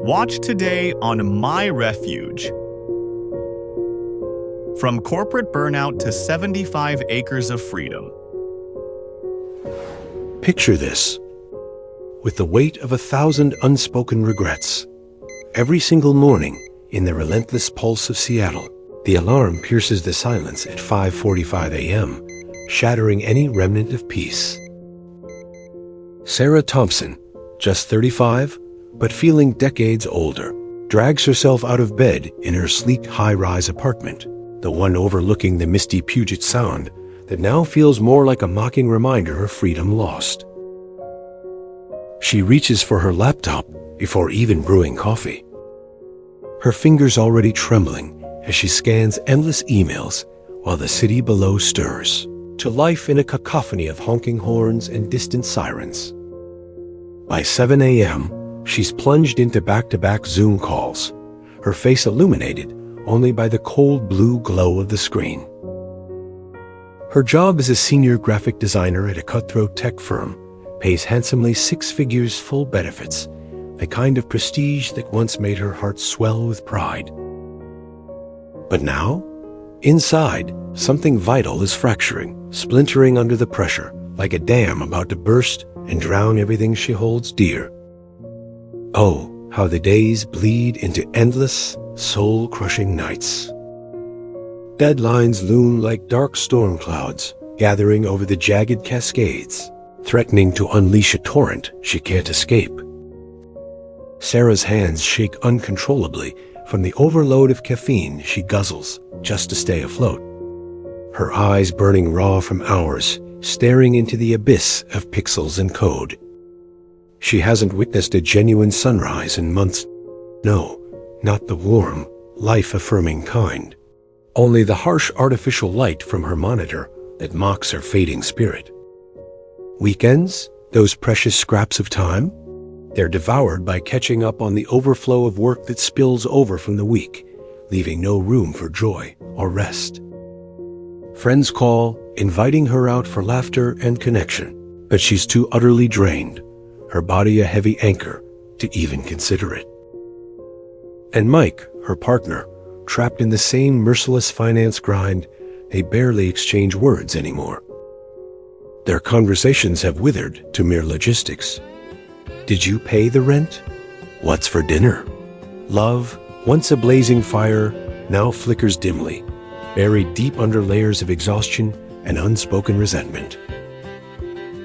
Watch today on My Refuge. From corporate burnout to 75 acres of freedom. Picture this. With the weight of 1,000 unspoken regrets. Every single morning, in the relentless pulse of Seattle, the alarm pierces the silence at 5:45 a.m., shattering any remnant of peace. Sarah Thompson, just 35, but feeling decades older, drags herself out of bed in her sleek high-rise apartment, the one overlooking the misty Puget Sound that now feels more like a mocking reminder of freedom lost. She reaches for her laptop before even brewing coffee. Her fingers already trembling as she scans endless emails while the city below stirs to life in a cacophony of honking horns and distant sirens. By 7 a.m., she's plunged into back-to-back Zoom calls, her face illuminated only by the cold blue glow of the screen. Her job as a senior graphic designer at a cutthroat tech firm pays handsomely 6 figures, full benefits, the kind of prestige that once made her heart swell with pride. But now, inside, something vital is fracturing, splintering under the pressure, like a dam about to burst and drown everything she holds dear. Oh, how the days bleed into endless, soul-crushing nights. Deadlines loom like dark storm clouds, gathering over the jagged Cascades, threatening to unleash a torrent she can't escape. Sarah's hands shake uncontrollably from the overload of caffeine she guzzles just to stay afloat. Her eyes burning raw from hours, staring into the abyss of pixels and code. She hasn't witnessed a genuine sunrise in months. No, not the warm, life-affirming kind. Only the harsh artificial light from her monitor that mocks her fading spirit. Weekends, those precious scraps of time, they're devoured by catching up on the overflow of work that spills over from the week, leaving no room for joy or rest. Friends call, inviting her out for laughter and connection, but she's too utterly drained, her body a heavy anchor, to even consider it. And Mike, her partner, trapped in the same merciless finance grind, they barely exchange words anymore. Their conversations have withered to mere logistics. Did you pay the rent? What's for dinner? Love, once a blazing fire, now flickers dimly, buried deep under layers of exhaustion and unspoken resentment.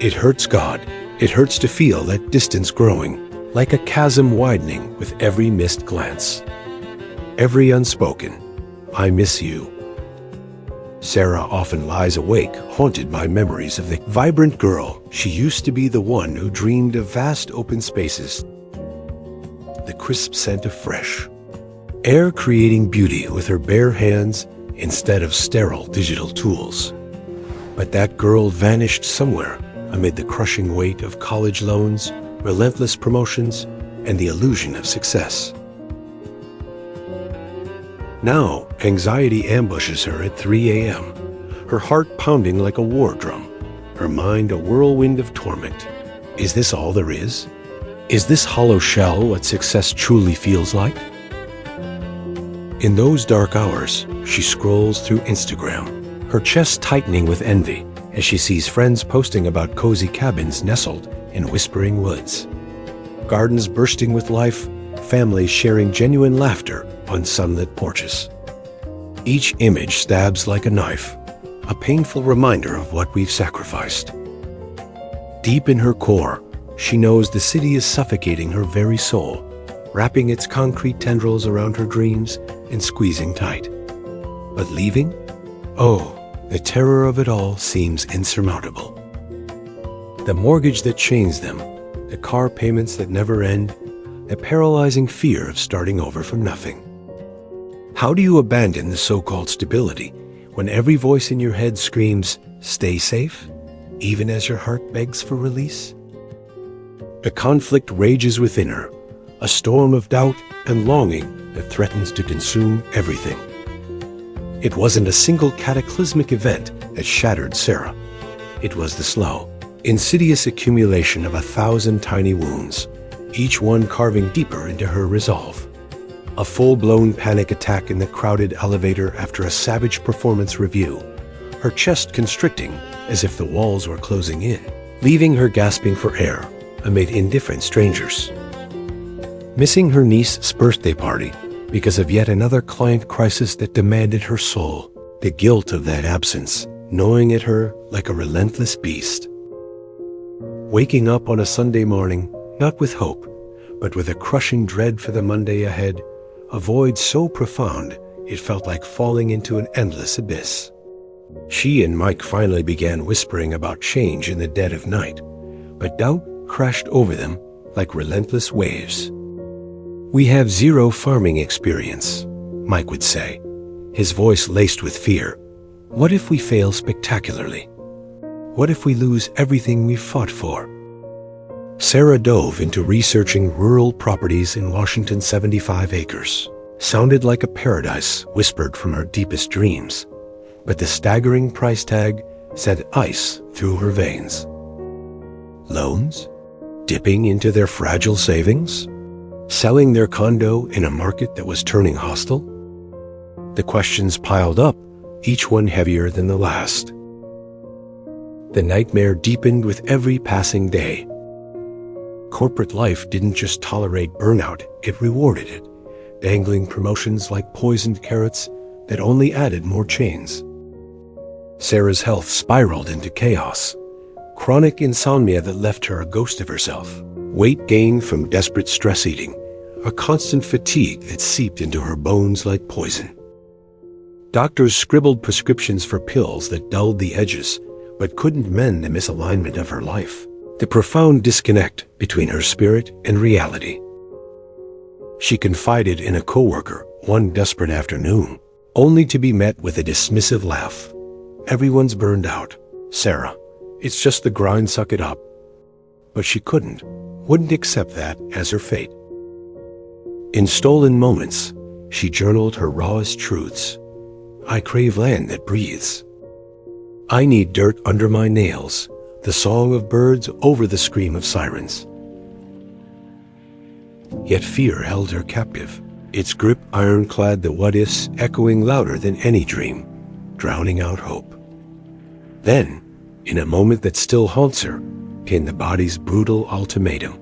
It hurts God. It hurts to feel that distance growing, like a chasm widening with every missed glance. Every unspoken, "I miss you." Sarah often lies awake, haunted by memories of the vibrant girl she used to be, the one who dreamed of vast open spaces, the crisp scent of fresh air, creating beauty with her bare hands instead of sterile digital tools. But that girl vanished somewhere amid the crushing weight of college loans, relentless promotions, and the illusion of success. Now, anxiety ambushes her at 3 a.m., her heart pounding like a war drum, her mind a whirlwind of torment. Is this all there is? Is this hollow shell what success truly feels like? In those dark hours, she scrolls through Instagram, her chest tightening with envy as she sees friends posting about cozy cabins nestled in whispering woods, gardens bursting with life, families sharing genuine laughter on sunlit porches. Each image stabs like a knife, a painful reminder of what we've sacrificed. Deep in her core, she knows the city is suffocating her very soul, wrapping its concrete tendrils around her dreams and squeezing tight. But leaving? Oh, the terror of it all seems insurmountable. The mortgage that chains them, the car payments that never end, the paralyzing fear of starting over from nothing. How do you abandon the so-called stability when every voice in your head screams, "Stay safe," even as your heart begs for release? A conflict rages within her, a storm of doubt and longing that threatens to consume everything. It wasn't a single cataclysmic event that shattered Sarah. It was the slow, insidious accumulation of 1,000 tiny wounds, each one carving deeper into her resolve. A full-blown panic attack in the crowded elevator after a savage performance review, her chest constricting as if the walls were closing in, leaving her gasping for air amid indifferent strangers. Missing her niece's birthday party because of yet another client crisis that demanded her soul, the guilt of that absence gnawing at her like a relentless beast. Waking up on a Sunday morning, not with hope, but with a crushing dread for the Monday ahead, a void so profound it felt like falling into an endless abyss. She and Mike finally began whispering about change in the dead of night, but doubt crashed over them like relentless waves. "We have zero farming experience," Mike would say, his voice laced with fear. "What if we fail spectacularly? What if we lose everything we've fought for?" Sarah dove into researching rural properties in Washington's 75 acres. Sounded like a paradise whispered from her deepest dreams, but the staggering price tag sent ice through her veins. Loans? Dipping into their fragile savings? Selling their condo in a market that was turning hostile? The questions piled up, each one heavier than the last. The nightmare deepened with every passing day. Corporate life didn't just tolerate burnout, it rewarded it, dangling promotions like poisoned carrots that only added more chains. Sarah's health spiraled into chaos. Chronic insomnia that left her a ghost of herself. Weight gain from desperate stress eating. A constant fatigue that seeped into her bones like poison. Doctors scribbled prescriptions for pills that dulled the edges, but couldn't mend the misalignment of her life. The profound disconnect between her spirit and reality. She confided in a coworker one desperate afternoon, only to be met with a dismissive laugh. "Everyone's burned out, Sarah. It's just the grind, suck it up." But she wouldn't accept that as her fate. In stolen moments, she journaled her rawest truths. "I crave land that breathes. I need dirt under my nails, the song of birds over the scream of sirens." Yet fear held her captive, its grip ironclad, the what-ifs echoing louder than any dream, drowning out hope. Then, in a moment that still haunts her, came the body's brutal ultimatum.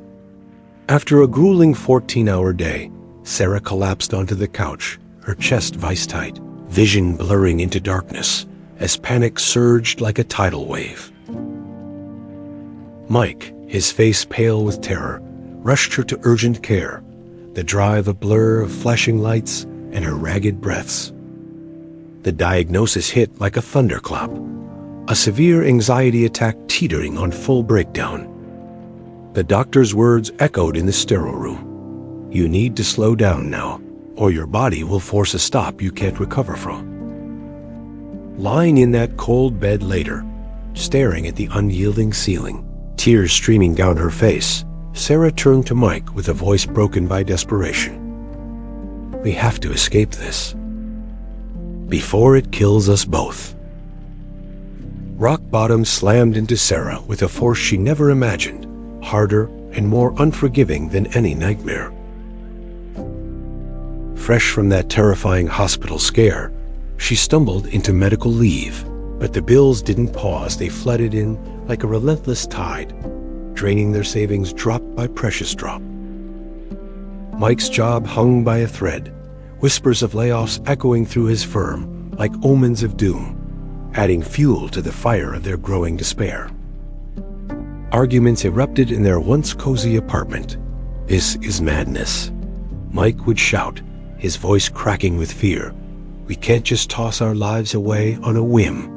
After a grueling 14-hour day, Sarah collapsed onto the couch, her chest vice-tight, vision blurring into darkness as panic surged like a tidal wave. Mike, his face pale with terror, rushed her to urgent care, the drive a blur of flashing lights and her ragged breaths. The diagnosis hit like a thunderclap, a severe anxiety attack teetering on full breakdown. The doctor's words echoed in the sterile room. "You need to slow down now, or your body will force a stop you can't recover from." Lying in that cold bed later, staring at the unyielding ceiling, tears streaming down her face, Sarah turned to Mike with a voice broken by desperation. "We have to escape this before it kills us both." Rock bottom slammed into Sarah with a force she never imagined, harder and more unforgiving than any nightmare. Fresh from that terrifying hospital scare, she stumbled into medical leave, but the bills didn't pause. They flooded in like a relentless tide, draining their savings drop by precious drop. Mike's job hung by a thread, whispers of layoffs echoing through his firm like omens of doom, adding fuel to the fire of their growing despair. Arguments erupted in their once cozy apartment. "This is madness," Mike would shout, his voice cracking with fear. "We can't just toss our lives away on a whim."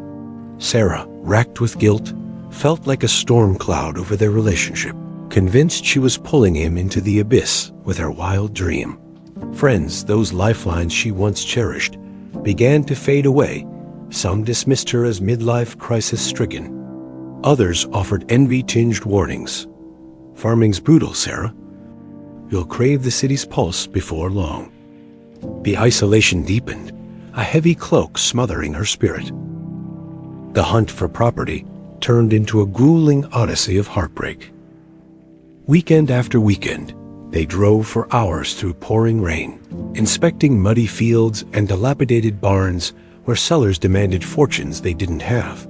Sarah, racked with guilt, felt like a storm cloud over their relationship, convinced she was pulling him into the abyss with her wild dream. Friends, those lifelines she once cherished, began to fade away. Some dismissed her as midlife crisis-stricken. Others offered envy-tinged warnings. "Farming's brutal, Sarah. You'll crave the city's pulse before long." The isolation deepened, a heavy cloak smothering her spirit. The hunt for property turned into a grueling odyssey of heartbreak. Weekend after weekend, They drove for hours through pouring rain, inspecting muddy fields and dilapidated barns where sellers demanded fortunes they didn't have.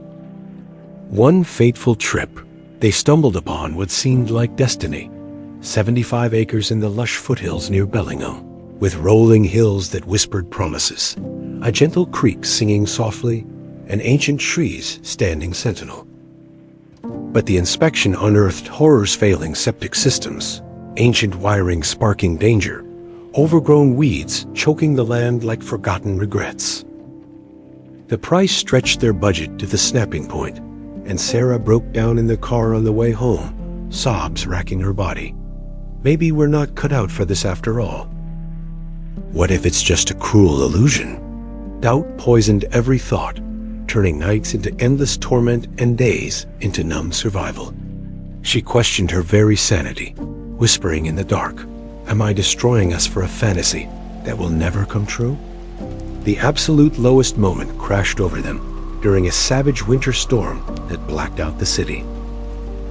One fateful trip, they stumbled upon what seemed like destiny: 75 acres in the lush foothills near Bellingham, with rolling hills that whispered promises, a gentle creek singing softly, and ancient trees standing sentinel. But the inspection unearthed horrors: failing septic systems, ancient wiring sparking danger, overgrown weeds choking the land like forgotten regrets. The price stretched their budget to the snapping point, and Sarah broke down in the car on the way home, sobs racking her body. Maybe we're not cut out for this after all. What if it's just a cruel illusion? Doubt poisoned every thought, turning nights into endless torment and days into numb survival. She questioned her very sanity, whispering in the dark, "Am I destroying us for a fantasy that will never come true?" The absolute lowest moment crashed over them during a savage winter storm that blacked out the city.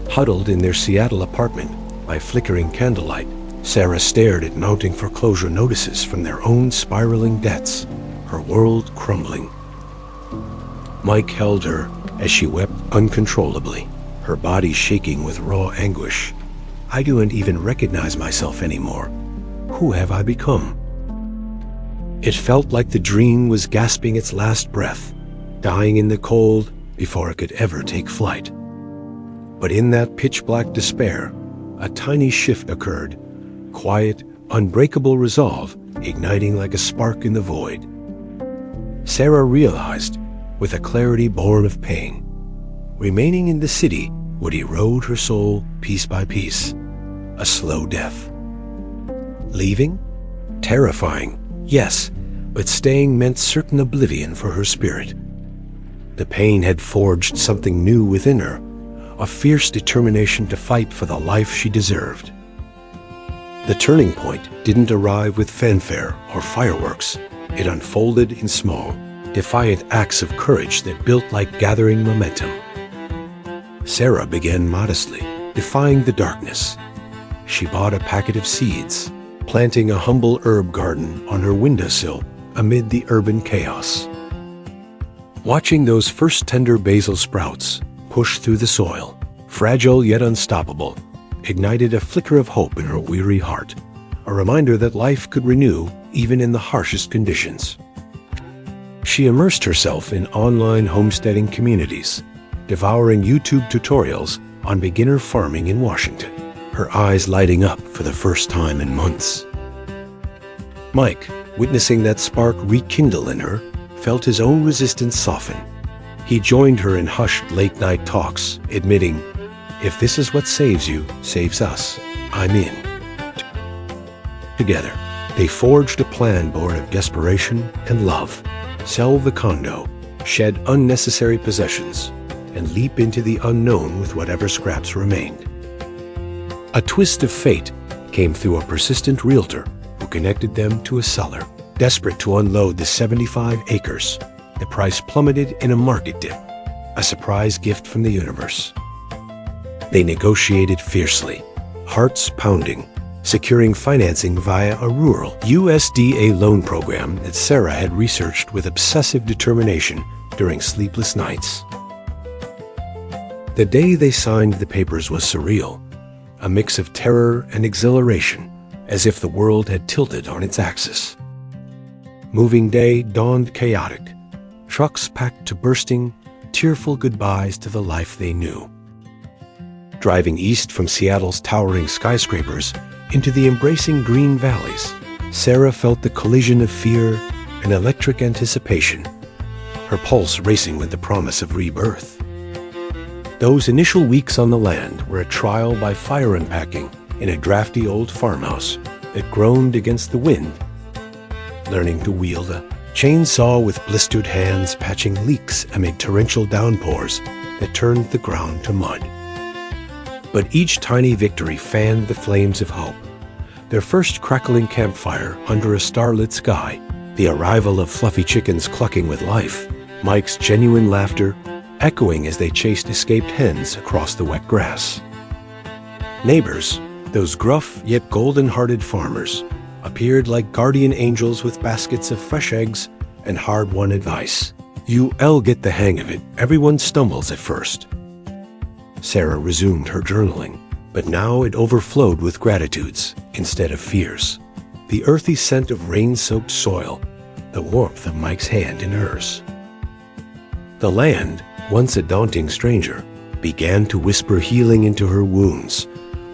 Huddled in their Seattle apartment by flickering candlelight, Sarah stared at mounting foreclosure notices from their own spiraling debts, her world crumbling. Mike held her as she wept uncontrollably, her body shaking with raw anguish. "I don't even recognize myself anymore. Who have I become?" It felt like the dream was gasping its last breath, dying in the cold before it could ever take flight. But in that pitch-black despair, a tiny shift occurred, quiet, unbreakable resolve igniting like a spark in the void. Sarah realized, with a clarity born of pain, remaining in the city would erode her soul piece by piece, a slow death. Leaving? Terrifying, yes, but staying meant certain oblivion for her spirit. The pain had forged something new within her, a fierce determination to fight for the life she deserved. The turning point didn't arrive with fanfare or fireworks. It unfolded in small, defiant acts of courage that built like gathering momentum. Sarah began modestly, defying the darkness. She bought a packet of seeds, planting a humble herb garden on her windowsill amid the urban chaos. Watching those first tender basil sprouts push through the soil, fragile yet unstoppable, ignited a flicker of hope in her weary heart, a reminder that life could renew even in the harshest conditions. She immersed herself in online homesteading communities, devouring YouTube tutorials on beginner farming in Washington, her eyes lighting up for the first time in months. Mike, witnessing that spark rekindle in her, felt his own resistance soften. He joined her in hushed late-night talks, admitting, "If this is what saves you, saves us, I'm in." Together, they forged a plan born of desperation and love: sell the condo, shed unnecessary possessions, and leap into the unknown with whatever scraps remained. A twist of fate came through a persistent realtor who connected them to a seller. Desperate to unload the 75 acres, the price plummeted in a market dip, a surprise gift from the universe. They negotiated fiercely, hearts pounding, securing financing via a rural USDA loan program that Sarah had researched with obsessive determination during sleepless nights. The day they signed the papers was surreal, a mix of terror and exhilaration, as if the world had tilted on its axis. Moving day dawned chaotic, trucks packed to bursting, tearful goodbyes to the life they knew. Driving east from Seattle's towering skyscrapers into the embracing green valleys, Sarah felt the collision of fear and electric anticipation, her pulse racing with the promise of rebirth. Those initial weeks on the land were a trial by fire unpacking in a drafty old farmhouse that groaned against the wind, learning to wield a chainsaw with blistered hands, patching leaks amid torrential downpours that turned the ground to mud. But each tiny victory fanned the flames of hope. Their first crackling campfire under a starlit sky, the arrival of fluffy chickens clucking with life, Mike's genuine laughter echoing as they chased escaped hens across the wet grass. Neighbors, Those gruff yet golden-hearted farmers appeared like guardian angels with baskets of fresh eggs and hard-won advice. "You'll get the hang of it. Everyone stumbles at first." Sarah resumed her journaling, but now it overflowed with gratitudes instead of fears. The earthy scent of rain-soaked soil, the warmth of Mike's hand in hers. The land, once a daunting stranger, began to whisper healing into her wounds,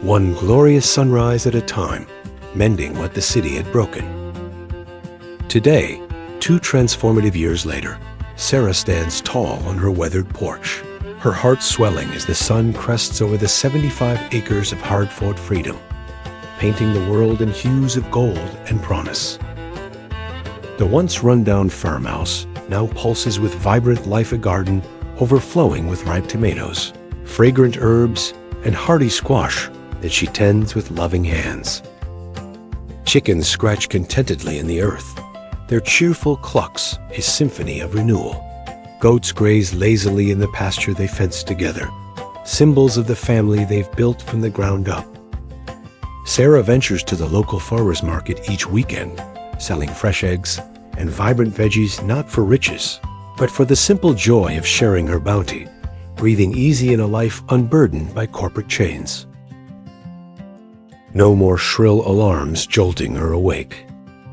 one glorious sunrise at a time, mending what the city had broken. Today, 2 transformative years later, Sarah stands tall on her weathered porch, her heart swelling as the sun crests over the 75 acres of hard-fought freedom, painting the world in hues of gold and promise. The once run-down farmhouse now pulses with vibrant life, a garden overflowing with ripe tomatoes, fragrant herbs, and hardy squash that she tends with loving hands. Chickens scratch contentedly in the earth, their cheerful clucks a symphony of renewal. Goats graze lazily in the pasture they fence together, symbols of the family they've built from the ground up. Sarah ventures to the local farmers market each weekend, selling fresh eggs and vibrant veggies, not for riches, but for the simple joy of sharing her bounty, breathing easy in a life unburdened by corporate chains. No more shrill alarms jolting her awake.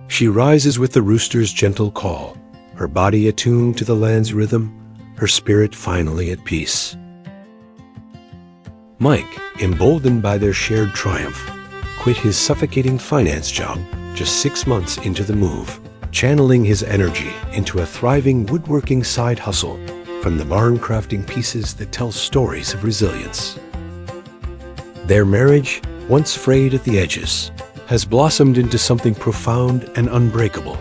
She rises with the rooster's gentle call, her body attuned to the land's rhythm, her spirit finally at peace. Mike, emboldened by their shared triumph, quit his suffocating finance job just 6 months into the move, channeling his energy into a thriving woodworking side hustle from the barn crafting pieces that tell stories of resilience. Their marriage, once frayed at the edges, has blossomed into something profound and unbreakable.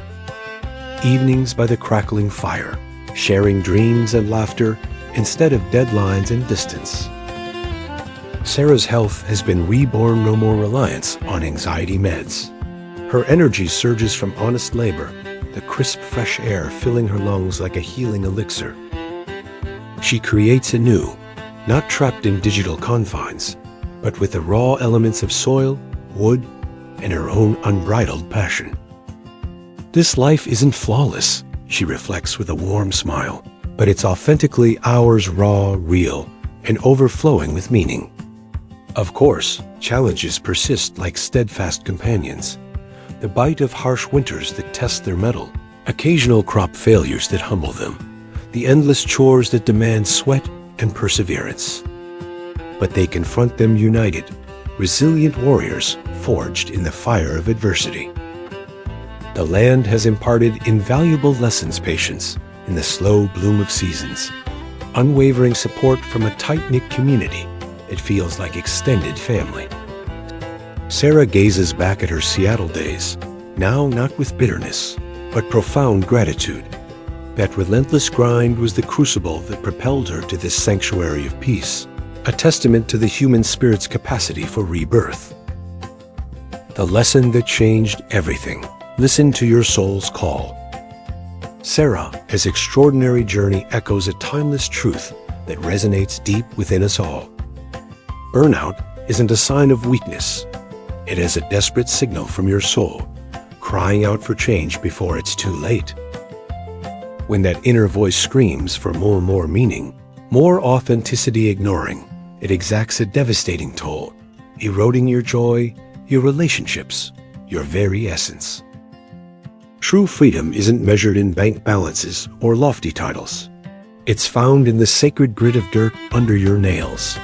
Evenings by the crackling fire, sharing dreams and laughter instead of deadlines and distance. Sarah's health has been reborn, no more reliance on anxiety meds. Her energy surges from honest labor, the crisp, fresh air filling her lungs like a healing elixir. She creates anew, not trapped in digital confines, but with the raw elements of soil, wood, and her own unbridled passion. This life isn't flawless, she reflects with a warm smile, but it's authentically ours, raw, real, and overflowing with meaning. Of course, challenges persist like steadfast companions. The bite of harsh winters that test their mettle, occasional crop failures that humble them, the endless chores that demand sweat and perseverance. But they confront them united, resilient warriors forged in the fire of adversity. The land has imparted invaluable lessons, patience in the slow bloom of seasons, unwavering support from a tight-knit community that feels like extended family. Sarah gazes back at her Seattle days, now not with bitterness, but profound gratitude. That relentless grind was the crucible that propelled her to this sanctuary of peace, a testament to the human spirit's capacity for rebirth. The lesson that changed everything. Listen to your soul's call. Sarah's extraordinary journey echoes a timeless truth that resonates deep within us all. Burnout isn't a sign of weakness. It is a desperate signal from your soul, crying out for change before it's too late. When that inner voice screams for more meaning, more authenticity, ignoring, it exacts a devastating toll, eroding your joy, your relationships, your very essence. True freedom isn't measured in bank balances or lofty titles. It's found in the sacred grit of dirt under your nails.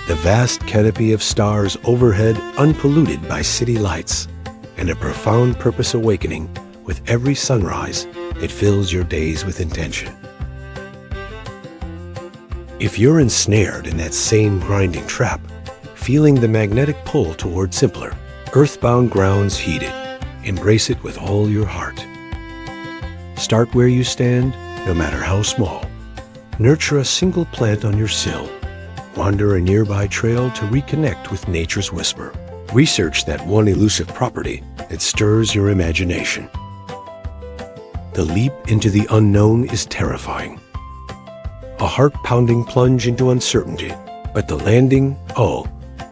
The vast canopy of stars overhead, unpolluted by city lights, and a profound purpose awakening with every sunrise that fills your days with intention. If you're ensnared in that same grinding trap, feeling the magnetic pull toward simpler, earthbound grounds, heed it. Embrace it with all your heart. Start where you stand, no matter how small. Nurture a single plant on your sill. Wander a nearby trail to reconnect with nature's whisper. Research that one elusive property that stirs your imagination. The leap into the unknown is terrifying. A heart-pounding plunge into uncertainty, but the landing, oh,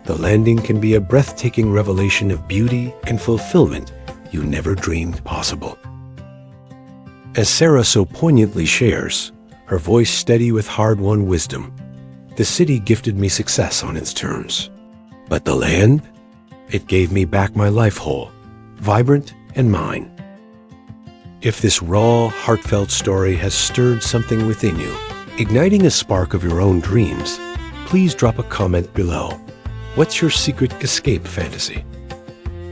The landing can be a breathtaking revelation of beauty and fulfillment you never dreamed possible. As Sarah so poignantly shares, her voice steady with hard-won wisdom, the city gifted me success on its terms. But the land? It gave me back my life whole, vibrant and mine. If this raw, heartfelt story has stirred something within you, igniting a spark of your own dreams, please drop a comment below. What's your secret escape fantasy?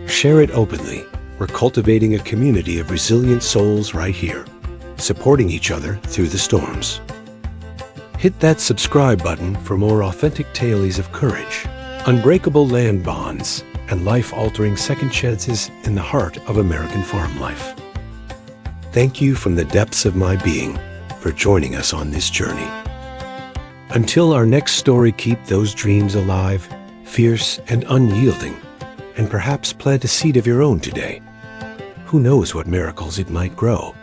Share it openly. We're cultivating a community of resilient souls right here, supporting each other through the storms. Hit that subscribe button for more authentic tales of courage, unbreakable land bonds, and life-altering second chances in the heart of American farm life. Thank you from the depths of my being for joining us on this journey. Until our next story, keep those dreams alive, fierce and unyielding, and perhaps plant a seed of your own today. Who knows what miracles it might grow?